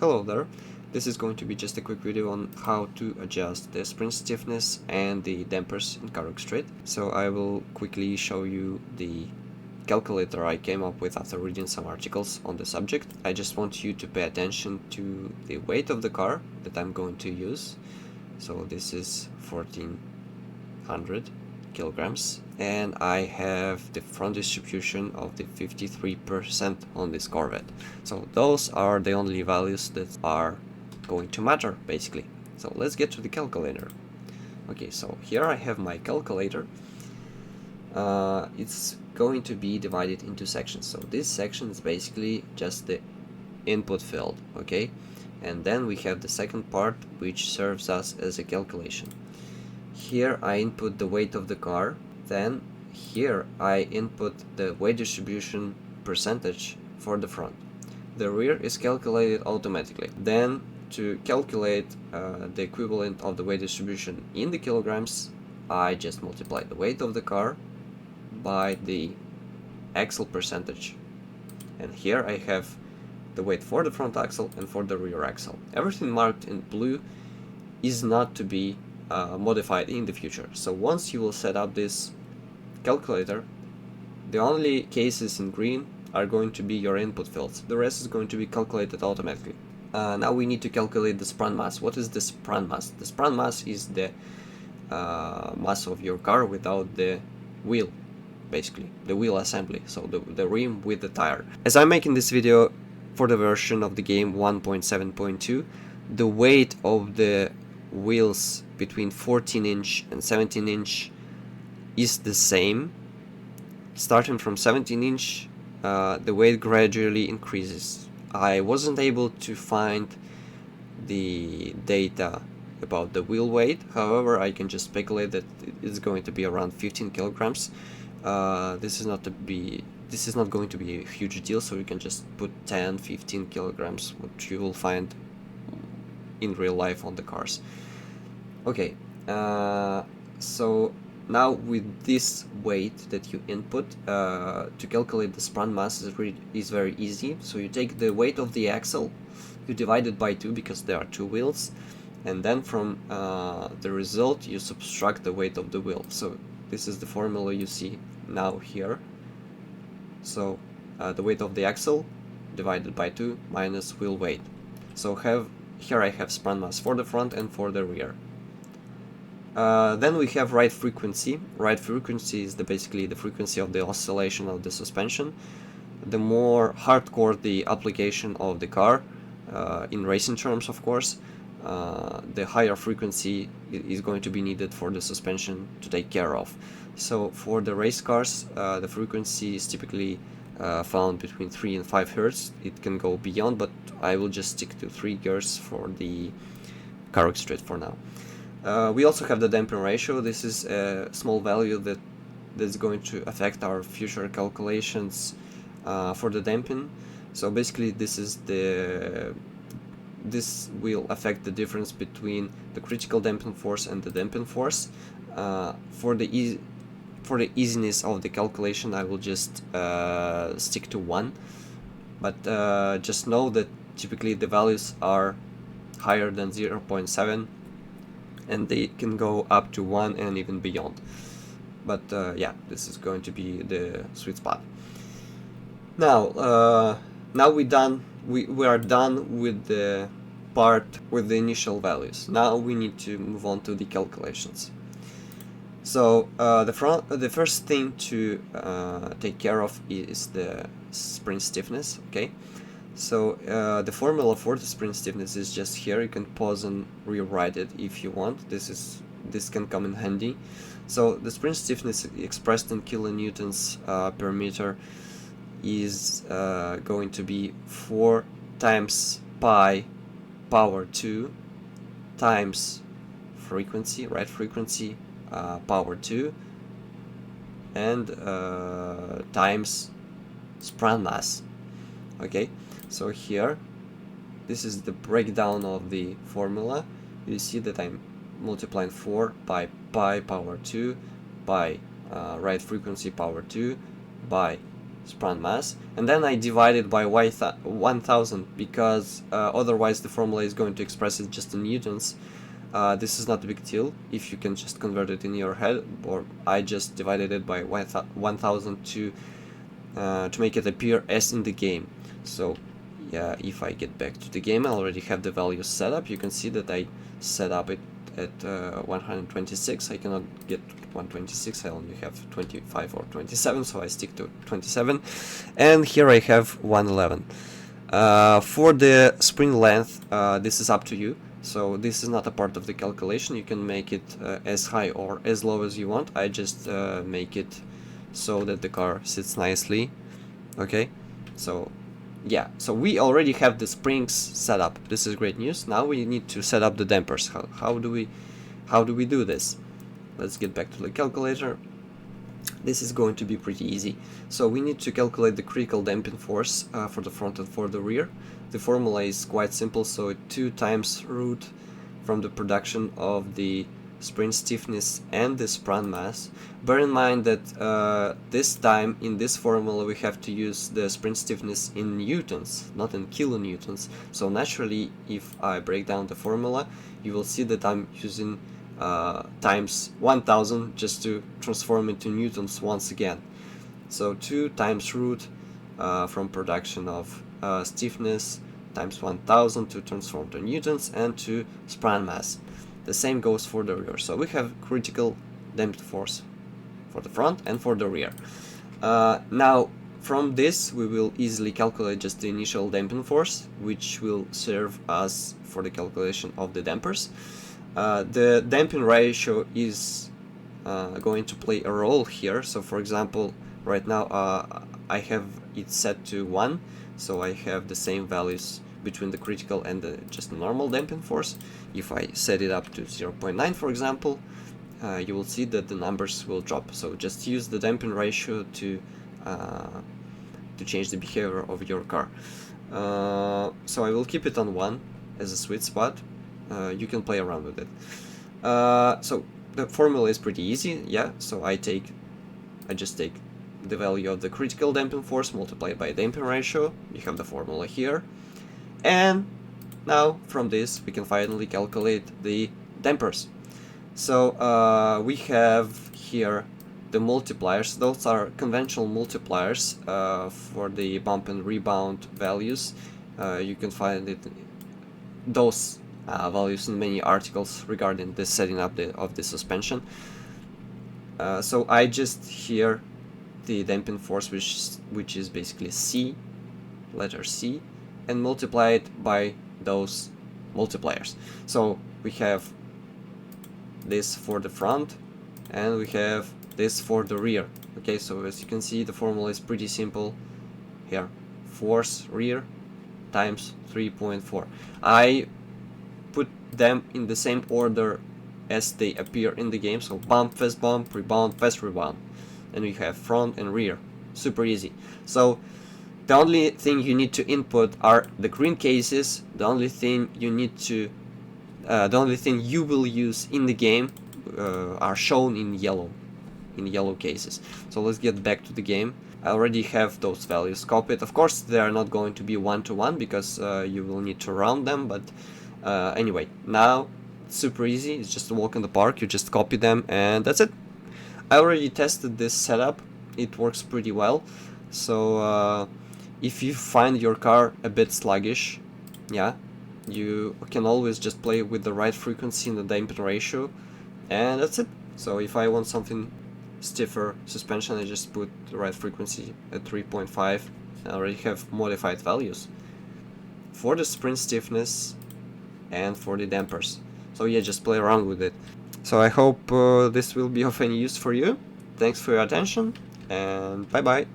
Hello there, this is going to be just a quick video on how to adjust the spring stiffness and the dampers in CarX. So I will quickly show you the calculator I came up with after reading some articles on the subject. I just want you to pay attention to the weight of the car that I'm going to use. So this is 1400 kilograms, and I have the front distribution of the 53% on this Corvette. So those are the only values that are going to matter, basically. So let's get to the calculator. Okay, so here I have my calculator. It's going to be divided into sections. So this section is basically just the input field, okay? And then we have the second part, which serves us as a calculation. Here I input the weight of the car, then here I input the weight distribution percentage for the front. The rear is calculated automatically. Then to calculate the equivalent of the weight distribution in the kilograms, I just multiply the weight of the car by the axle percentage. And here I have the weight for the front axle and for the rear axle. Everything marked in blue is not to be modified in the future. So once you will set up this calculator, the only cases in green are going to be your input fields. The rest is going to be calculated automatically. Now we need to calculate the sprung mass. What is the sprung mass? The sprung mass is the mass of your car without the wheel, basically, the wheel assembly, so the rim with the tire. As I'm making this video for the version of the game 1.7.2, the weight of the wheels between 14-inch and 17-inch is the same. Starting from 17-inch, the weight gradually increases. I wasn't able to find the data about the wheel weight, however I can just speculate that it's going to be around 15 kilograms. This is not going to be a huge deal, so you can just put 10-15 kilograms, which you will find in real life on the cars. Okay, so now with this weight that you input, to calculate the sprung mass is very easy. So you take the weight of the axle, you divide it by 2 because there are 2 wheels, and then from the result you subtract the weight of the wheel. So this is the formula you see now here. So the weight of the axle divided by 2 minus wheel weight. So here I have sprung mass for the front and for the rear. Then we have ride frequency. Ride frequency is basically the frequency of the oscillation of the suspension. The more hardcore the application of the car, in racing terms of course, the higher frequency is going to be needed for the suspension to take care of. So for the race cars, the frequency is typically found between 3 and 5 Hz. It can go beyond, but I will just stick to 3 Hz for the CarX for now. We also have the damping ratio. This is a small value that's going to affect our future calculations for the damping. So basically this will affect the difference between the critical damping force and the damping force. For the easiness of the calculation, I will just stick to 1, but just know that typically the values are higher than 0.7, and they can go up to 1 and even beyond. But yeah, this is going to be the sweet spot. Now we are done with the part with the initial values. Now we need to move on to the calculations. So the first thing to take care of is the spring stiffness. Okay, so the formula for the spring stiffness is just here. You can pause and rewrite it if you want. This can come in handy. So the spring stiffness expressed in kilonewtons per meter is going to be 4 times pi power 2 times frequency, ride frequency, power 2, and times sprung mass. Okay, so here this is the breakdown of the formula. You see that I'm multiplying 4 by pi power 2 by ride frequency power 2 by sprung mass, and then I divide it by 1000 because otherwise the formula is going to express it just in newtons. This is not a big deal if you can just convert it in your head, or I just divided it by 1000 to make it appear as in the game. So yeah, if I get back to the game, I already have the values set up. You can see that I set up it at 126. I cannot get 126, I only have 25 or 27, so I stick to 27. And here I have 111. For the spring length, this is up to you. So this is not a part of the calculation. You can make it as high or as low as you want. I just make it so that the car sits nicely. Okay, so yeah, so we already have the springs set up. This is great news. Now we need to set up the dampers. How do we do this? Let's get back to the calculator. This is going to be pretty easy. So we need to calculate the critical damping force for the front and for the rear. The formula is quite simple, so 2 times root from the production of the spring stiffness and the sprung mass. Bear in mind that this time in this formula we have to use the spring stiffness in newtons, not in kilonewtons. So naturally, if I break down the formula, you will see that I'm using times 1000 just to transform into newtons once again. So 2 times root from production of stiffness times 1000 to transform to newtons and to sprung mass. The same goes for the rear. So we have critical damped force for the front and for the rear. Now from this we will easily calculate just the initial damping force, which will serve us for the calculation of the dampers. The damping ratio is going to play a role here. So for example, right now I have it set to 1, so I have the same values between the critical and the just normal damping force. If I set it up to 0.9 for example, you will see that the numbers will drop. So just use the damping ratio to change the behavior of your car. So I will keep it on 1 as a sweet spot. You can play around with it. So the formula is pretty easy, yeah. So I just take the value of the critical damping force multiplied by damping ratio. You have the formula here, and now from this we can finally calculate the dampers. So we have here the multipliers. Those are conventional multipliers for the bump and rebound values. You can find those values in many articles regarding the setting up of the suspension. So I just here the damping force, which is basically C, letter C, and multiply it by those multipliers. So we have this for the front and we have this for the rear. Okay, so as you can see, the formula is pretty simple here. Force rear times 3.4. I put them in the same order as they appear in the game, so bump, fast bump, rebound, fast rebound, and we have front and rear. Super easy. So the only thing you need to input are the green cases. The only thing you will use in the game are shown in yellow cases. So let's get back to the game. I already have those values copied. Of course they are not going to be one-to-one because you will need to round them, but anyway, now it's super easy. It's just a walk in the park. You just copy them and that's it. I already tested this setup. It works pretty well. So if you find your car a bit sluggish, yeah, you can always just play with the right frequency in the damping ratio, and that's it. So if I want something stiffer suspension, I just put the right frequency at 3.5. I already have modified values for the spring stiffness and for the dampers. So yeah, just play around with it. So I hope this will be of any use for you. Thanks for your attention, and bye bye.